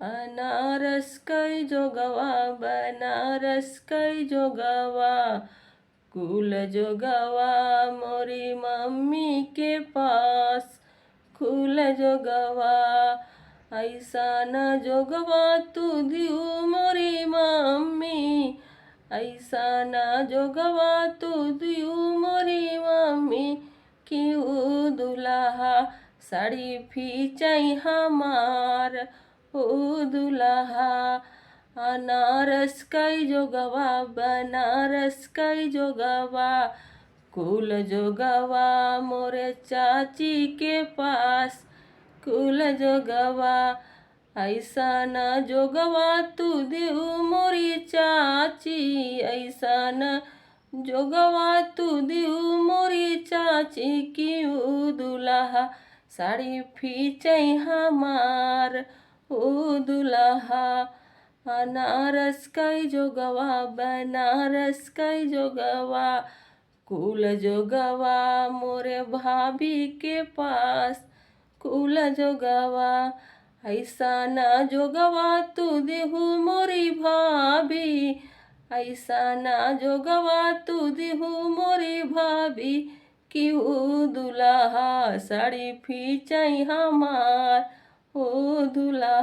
अनारस कई जोगवा बनारस कई जोगवा कुल जोगवा मोरी मम्मी के पास कुल जोगवा ऐसा न जोगवा तू दियो मोरी मम्मी ऐसा न जोगवा तू दियो मोरी मम्मी क्यों दुल्हा साड़ी फीचाई हमार ओ दुल्हा अनारस कई जोगवा बनारस कई जोगवा कुल जोगवा मोरे चाची के पास कुल जोगवा ऐसा न जोगवा तू देऊ मोरी चाची ऐसा न जोगवा तू देऊ मोरी चाची क्यों दुल्हा साड़ी फीचई हमार ओ दुल्हा अनारस कई जोगवा बनारस कई जोगवा कुल जोगवा मोरे भाभी के पास कुल जोगवा ऐसा न जोगवा तू देहू मोरी भाभी ऐसा न जोगवा तू देहू मोरी भाभी क्यों दुल्हा साड़ी फीचई हमार ओ दुल्हा।